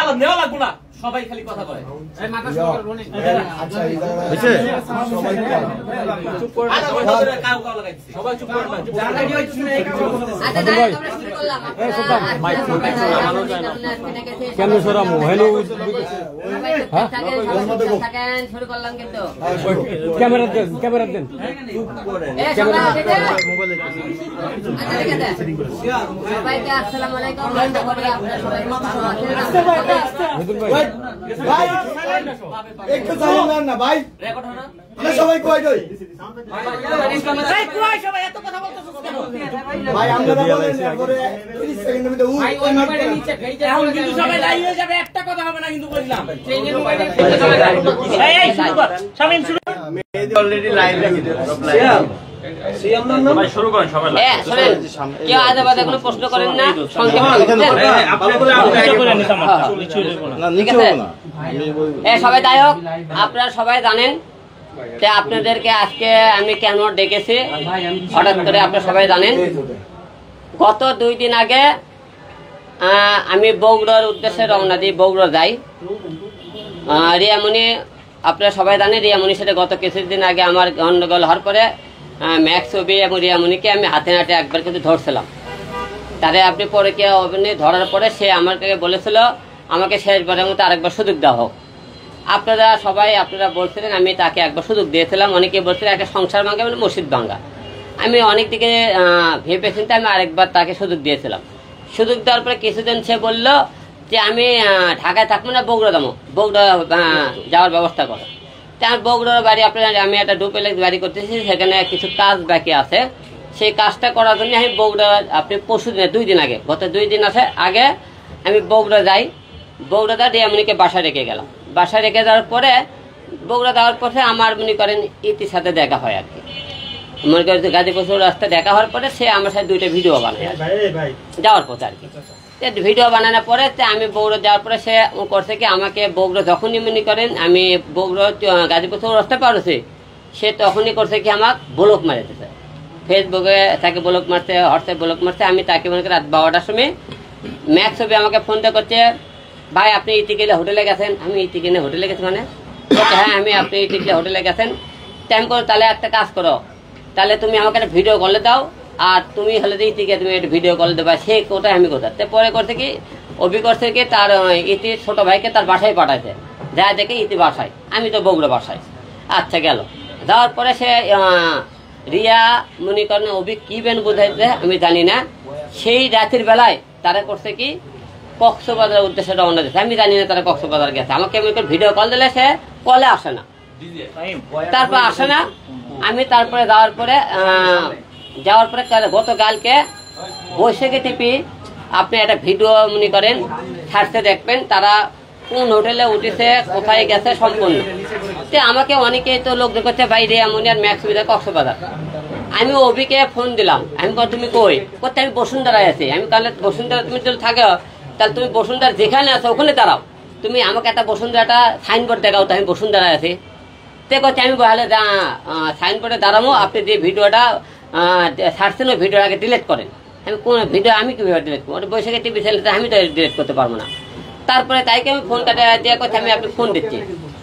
চালান নেওয়া লাগবো না, সবাই খালি কথা বলে। ভাই একটু চালান না ভাই, রেকর্ড হয় না, আমরা সবাই কই দই ভাই, কই সবাই এত কথা বলতেছস কেন ভাই? আমরা বলেন পরে 30 সেকেন্ডের মধ্যে ভাই ওই মোবাইলের নিচে এখন কিন্তু সবাই লাইভ হয়ে যাবে, একটা কথা হবে না কিন্তু বললাম ট্রেনের মোবাইলে এই শুরু কর শামিম, শুরু মেহেদি অলরেডি লাইভ রেখে দিও সিয়াম সিয়াম নাম ভাই শুরু করেন সবাই। শুনেন কি আদে বাদে কোনো প্রশ্ন করেন না, সংক্ষেপে আপনি বলে আপনি করে নিতাম না নিচে হবে না। সবাই যাই হোক, আপনারা সবাই জানেন যে আপনাদেরকে আজকে আমি কেন ডেকেছি হঠাৎ করে, আপনারা সবাই জানেন। গত 2 দিন আগে আমি বগুড়ার উদ্দেশ্যে রওনা দিই, বগুড়া যাই। রিয়ামণি আপনারা সবাই জানেন, রিয়ামণির সাথে গত কিছুদিন আগে আমার গন্ডগোল হওয়ার পরে ম্যাক্স ছবি এবং রিয়ামণিকে আমি হাতে নাতে একবার কিন্তু ধরছিলাম। তারে আপনি পরে কে ধরার পরে সে আমাকে বলেছিল আমাকে শেষবারের মতো আরেকবার সুযোগ দেওয়া হোক। আপনারা সবাই আপনারা বলছিলেন, আমি তাকে একবার সুযোগ দিয়েছিলাম। অনেকে বলছিলেন একটা সংসার ভাঙ্গা মানে মসজিদ ভাঙ্গা। আমি অনেক দিকে ভেবে চিন্তে আমি আরেকবার তাকে সুযোগ দিয়েছিলাম। সুযোগ দেওয়ার পরে কিছুদিন সে বলল যে আমি ঢাকায় থাকবো না, বগুড়া যাবো, বগুড়া যাওয়ার ব্যবস্থা করো। আমার বগুড়ার বাড়ি আপনার আমি একটা ডুপ্লেক্স বাড়ি করতেছি, সেখানে কিছু কাজ বাকি আছে। সেই কাজটা করার জন্য আমি বগুড়া আপনি পরশু দিনে 2 দিন আগে, গত 2 দিন আগে আমি বগুড়া যাই। বগুড়া যা রিয়ামণিকে বাসায় রেখে গেলাম। বাসায় রেখে যাওয়ার পরে বগুড়া যাওয়ার পথে আমার মনে করেন ইতির সাথে দেখা হয় আর কি। মনে করেন গাজীপুর রাস্তায় দেখা হওয়ার পরে সে আমার সাথে 2টা ভিডিও বানায় যাওয়ার পথে আর কি। ভিডিও বানানোর পরে আমি বগুড়া যাওয়ার পরে সে করছে কি আমাকে বগুড়া যখনই মনে করেন আমি বগুড়া গাজীপুর রাস্তা পার হচ্ছে, সে তখনই করছে কি আমাকে ব্লক মারতেছে, ফেসবুকে তাকে ব্লক মারছে, হোয়াটসঅ্যাপ ব্লক মারছে। আমি তাকে মনে করি রাত 12টার সময় ম্যাক্স ছবি আমাকে ফোন দিয়ে করছে, ভাই আপনি ইতিকেলে হোটেলে গেছেন। আমি ইতিকেলে হোটেলে গেছি মানে হ্যাঁ আমি আপনি ইতিকেলে হোটেলে গেছেন। টাইম করো তাহলে একটা কাজ করো, তাহলে তুমি আমাকে একটা ভিডিও কলে দাও, আর তুমি হলে যে ইতিকে তুমি একটা ভিডিও কল দেবা, সে কোথায় আমি কোথায়। পরে করছে কি অভি করছে কি তার ইতি ছোট ভাইকে তার বাসায় পাঠাইছে, যা দেখে ইতি বাসায়, আমি তো বগুড়া বাসায়। আচ্ছা গেল, যাওয়ার পরে সে রিয়া মনে করেন অভি কি বেন বোঝাইছে আমি জানি না, সেই রাতের বেলায় তারা করছে কি কক্সবাজারের উদ্দেশ্যে রওনা দিয়েছে। আমি জানি না তারা কক্সবাজার গেছে। আমাকে ভিডিও কল দিলে সে কলে আসে না, তারপর আসে না। আমি তারপরে যাওয়ার পরে গতকালকে বৈশাখী টিপি আপনি একটা ভিডিও মনে করেন ছাড়তে দেখবেন, তারা কোন হোটেলে উঠেছে, কোথায় গেছে সম্পূর্ণ। আমাকে অনেকেই তো লোক দেখছে ভাই রিয়ামণি আর ম্যাক্স সুবিধা কক্সবাজার। আমি অভিকে ফোন দিলাম, আমি তুমি কই করতে, আমি বসুন্ধরায় আছি। আমি তাহলে বসুন্ধরা তুমি যদি থাকো তাহলে তুমি বসুন্ধরা যেখানে আছো ওখানে দাঁড়াও, তুমি আমাকে একটা বসুন্ধরাটা সাইনবোর্ড দেখাও, তো আমি বসুন্ধরায় আছি। তে করছে আমি বলে সাইনবোর্ডে দাঁড়াবো, আপনি যে ভিডিওটা ছাড়ছেন ওই ভিডিওর আগে ডিলিট করেন। আমি কোন ভিডিও আমি কীভাবে ডিলিট করবো, ওটা বৈশাখী টিভি চ্যানেলটা আমি তো ডিলিট করতে পারবো না। তারপরে তাইকে আমি ফোন কাটা দেওয়া কথা আমি আপনি ফোন দিচ্ছি।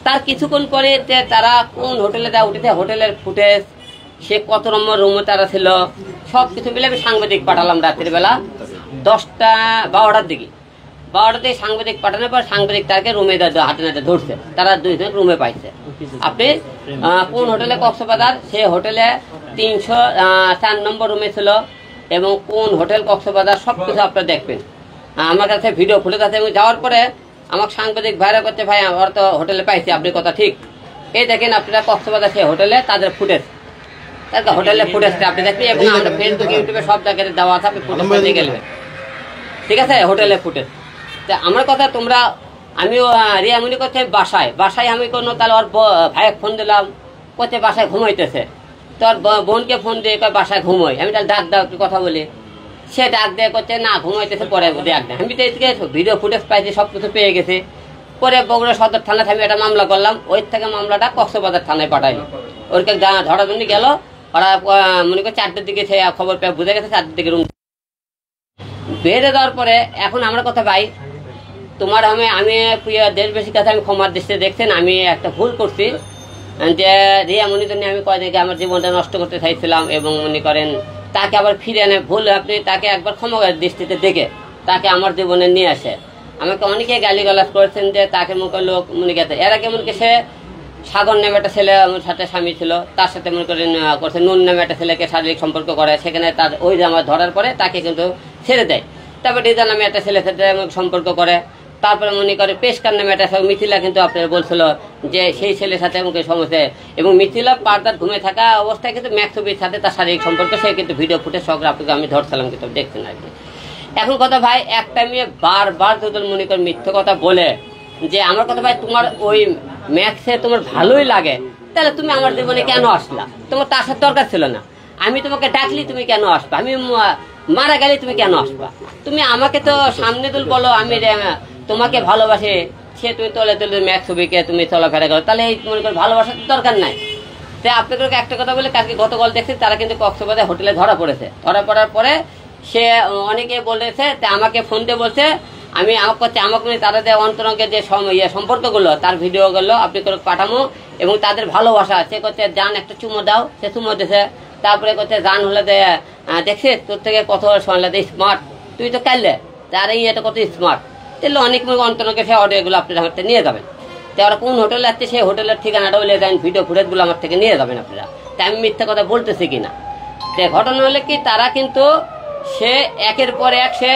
তার কিছুক্ষণ পরে তারা কোন হোটেলে দেওয়া উঠেছে, হোটেলের ফুটেজ, সে কত নম্বর রুমে তারা ছিল, সব কিছু মিলে আমি সাংবাদিক পাঠালাম রাত্রির বেলা 10টা 12টার দিকে। 12টার দিকে সাংবাদিক পাঠানোর পর সাংবাদিক তাকে রুমে হাতে নাতে ধরছে, তারা 2 জন রুমে পাইছে। আপনি কোন হোটেলে কক্সবাজার, সে হোটেলে 304 নম্বর রুমে ছিল, এবং কোন হোটেল কক্সবাজার সব কিছু আপনারা দেখবেন। আমার কাছে ভিডিও ফুটেজ আছে। এবং যাওয়ার পরে আমাকে সাংবাদিক ভাইরা করছে, ভাই আমার তো হোটেলে পাইছি, আপনি কথা ঠিক। এই দেখেন আপনারা কক্সবাজার সেই হোটেলে তাদের ফুটেজ, হোটেলের ফুটেজটা আপনি দেখবেন, এবং আমরা ফেসবুক ইউটিউবে সব জায়গায় দেওয়া আছে, আপনি ফুটেজ দিয়ে গেলেন, ঠিক আছে, হোটেলের ফুটেজ। তা আমার কথা তোমরা, আমিও রিয়ামণি করছে বাসায় আমি কোনো তাহলে ওর ভাইকে ফোন দিলাম, করছে বাসায় ঘুমাইতেছে। তোর বোনকে ফোন দিয়ে বাসায় ঘুমোই, আমি তাহলে ডাক দাও একটু কথা বলি। সে ডাক দেয় করছে না ঘুমাইতেছে, পরে ডাক দেয়। আমি তো এদিকে ভিডিও ফুটেজ পাইছি, সব কিছু পেয়ে গেছে। পরে বগুড়া সদর থানায় আমি একটা মামলা করলাম, ওই থেকে মামলাটা কক্সবাজার থানায় পাঠাইলো। ওরকে ধরার জন্য গেল, ওরা মনে করে 4টার দিকে সে খবর পেয়ে বুঝে গেছে, 4টার দিকে রুম বেড়ে দেওয়ার পরে এখন আমার কথা ভাই তোমার আমি প্রিয় দেশবাসীর কাছে আমি ক্ষমার দৃষ্টিতে দেখছেন আমি একটা ভুল করছি, যে রিয়ামণির জন্য আমি কয়েকদিনকে আমার জীবনটা নষ্ট করতে চাইছিলাম, এবং মনে করেন তাকে আবার ফিরে এনে ভুল আপনি তাকে একবার ক্ষমার দৃষ্টিতে দেখে তাকে আমার জীবনে নিয়ে আসে। আমাকে অনেকে গালিগালাজ করেছেন যে তাকে মুখে লোক মনে গেছে, এর আগে মনে সে সাগর নামে একটা ছেলে আমার সাথে স্বামী ছিল, তার সাথে মনে করেন করছে নুন নামে একটা ছেলেকে শারীরিক সম্পর্ক করে, সেখানে তার ওই যে আমার ধরার পরে তাকে কিন্তু ছেড়ে দেয়। তারপর রিজা নামে একটা ছেলের সাথে সম্পর্ক করে, তারপরে মনে করে পেশকার নামে একটা মিথিলা কিন্তু আপনার বলছিল যে সেই ছেলের সাথে আমাকে সমস্যা, এবং মিথিলা পার্দার ঘুমে থাকা অবস্থায় কিন্তু ম্যাক্সবির সাথে তার শারীরিক সম্পর্ক, সে কিন্তু ভিডিও ফুটে সঙ্গে আপনাকে আমি ধরছিলাম কিন্তু দেখছেন আর কি। এখন কথা ভাই, একটা মেয়ে বারবার তোদের মনে কর মিথ্যে কথা বলে যে আমার কথা ভাই তোমার ওই ম্যাক্সে তোমার ভালোই লাগে, তাহলে তুমি আমার জীবনে কেন আসলা? তোমার তো আসার দরকার ছিল না। আমি তোমাকে ডাকলি তুমি কেন আসবা? আমি মারা গেলে তুমি কেন আসবা? তুমি আমাকে তো সামনে তুল বলো আমি তোমাকে ভালোবাসে, সে তুমি তলে তলে ম্যাক্স ছবিকে তুমি চলাফেরা করো, তাহলে এই মনে করো ভালোবাসার দরকার নাই। তো আপনাদেরকে একটা কথা বলে, কালকে গতকাল দেখছি তারা কিন্তু কক্সবাজার হোটেলে ধরা পড়েছে। ধরা পড়ার পরে সে অনেকে বলেছে, আমাকে ফোন দিয়ে বলছে আমি আমাকে তাদের অন্তরঙ্গের যে সম্পর্কগুলো তার ভিডিওগুলো আপনি করে পাঠামো, এবং তাদের ভালোবাসা সে করছে জান একটা চুমো দাও, সে চুমো দিয়েছে। তারপরে করছে জান হলে দেখছি তোর থেকে কত শুনলে স্মার্ট, তুই তো কাইলে তার এটা কত স্মার্ট, তাহলে অনেক অন্তরঙ্গে সে অডিওগুলো আপনার হাতে নিয়ে যাবেন। তো ওরা কোন হোটেলে আসছে সেই হোটেলের ঠিকানাটা বলে দেন, ভিডিও ফুটেজগুলো আমার থেকে নিয়ে যাবেন আপনারা। তাই আমি মিথ্যা কথা বলতেছি কিনা। তো ঘটনা হলে কি তারা কিন্তু সে একের পর এক সে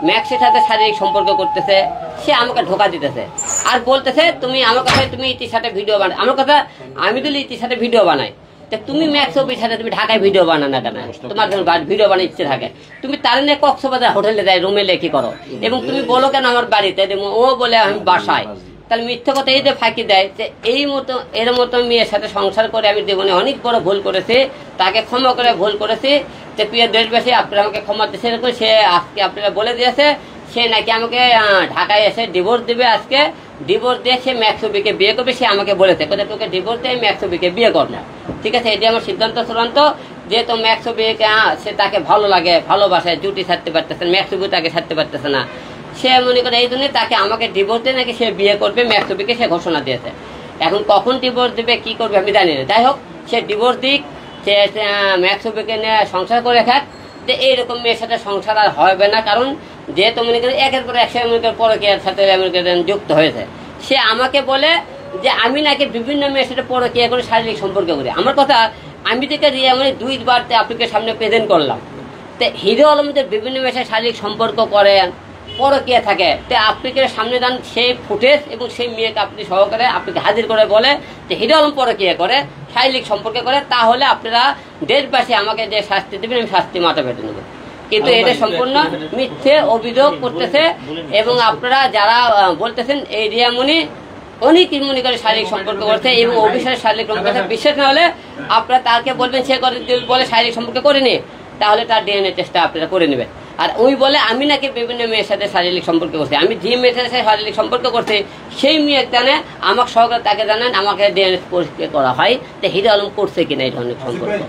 ম্যাক্সের সাথে শারীরিক সম্পর্ক করতেছে, সে আমাকে ধোকা দিতেছে আর বলতেছে তুমি আমার কথা তুমি ইতির সাথে ভিডিও বানাই। আমার কথা আমি যদি ইতির সাথে ভিডিও বানাই, তুমি ম্যাক্স অফিস সাথে তুমি ঢাকায় ভিডিও বানা না কেন? তোমার যখন ভিডিও বানার ইচ্ছে থাকে তুমি তার নিয়ে কক্সবাজার হোটেলে যাই রুমে লেখি করো, এবং তুমি বলো কেন আমার বাড়িতে, ও বলে আমি বাসায়। তাহলে মিথ্যে কথা এই যে ফাঁকি দেয় যে এই মতো এর মতো মেয়ের সাথে সংসার করে আমি জীবনে অনেক বড় ভুল করেছি, তাকে ক্ষমা করে ভুল করেছি। যে প্রিয় দেশবাসী আপনারা আমাকে ক্ষমা দিচ্ছে, এরকম সে আজকে আপনারা বলে দিয়েছে সে নাকি আমাকে ঢাকায় এসে ডিভোর্স দিবে। আজকে ডিভোর্স দিয়ে সে ম্যাক্সবিকে বিয়ে করবে, সে আমাকে বলেছে কোথায় তোকে ডিভোর্স দিয়ে ম্যাক্সবিকে বিয়ে করবে। ঠিক আছে, এটি আমার সিদ্ধান্ত চূড়ান্ত। যেহেতু ম্যাক্সবিকে সে তাকে ভালো লাগে ভালোবাসে, জুটি ছাড়তে পারতেছে, ম্যাক্সবি তাকে ছাড়তে পারতেছে না, সে মনে করে এই জন্য তাকে আমাকে ডিভোর্স দিয়ে নাকি সে বিয়ে করবে ম্যাক্সবিকে, সে ঘোষণা দিয়েছে। এখন কখন ডিভোর্স দিবে কি করবে আমি জানি না। যাই হোক সে ডিভোর্স দিক, সে ম্যাক্সবিকে নিয়ে সংসার করে খাক। যে এইরকম মেয়ের সাথে সংসার আর হবে না, কারণ যেহেতু মনে করেন একের পর একশো পরকীয়ার সাথে যুক্ত হয়েছে। সে আমাকে বলে যে আমি নাকি বিভিন্ন মেয়ের সাথে পরকীয়া করে শারীরিক সম্পর্ক করি। আমার কথা আমি থেকে রিয়ামণি দুইবার আপনাকে সামনে প্রেজেন্ট করলাম। তো হিরো আলমদের বিভিন্ন মেয়ের সাথে শারীরিক সম্পর্ক করেন, পরকীয়া থাকে, তো আপনাকে সামনে দেন সেই ফুটেজ এবং সেই মেয়েকে আপনি সহকারে আপনাকে হাজির করে বলে যে হিরো আলম পরকীয়া করে শারীরিক সম্পর্কে করে, তাহলে আপনারা দেশবাসী আমাকে যে শাস্তি দেবেন আমি শাস্তি মাথা পেতে নেব। কিন্তু এটা সম্পূর্ণ মিথ্যে অভিযোগ করতেছে, এবং আপনারা যারা বলতেছেন এই রিয়ামণি অনেক মনে করে শারীরিক সম্পর্ক করছে এবং অভিশাপের শারীরিক সম্পর্ক বিশ্বাস না হলে আপনারা তাকে বলবেন সে করে বলে শারীরিক সম্পর্ক করেনি, তাহলে তার ডিএনএ টেস্টটা আপনারা করে নেবেন। আর ওই বলে আমি নাকি বিভিন্ন মেয়ের সাথে শারীরিক সম্পর্ক করছি, আমি যে মেয়ের সাথে শারীরিক সম্পর্ক করছি সেই মেয়ে জানে, আমাকে সহকারে তাকে জানেন, আমাকে ডিএনএ পরীক্ষা করা হয় যে হিরো আলম করছে কিনা এই ধরনের সম্পর্ক।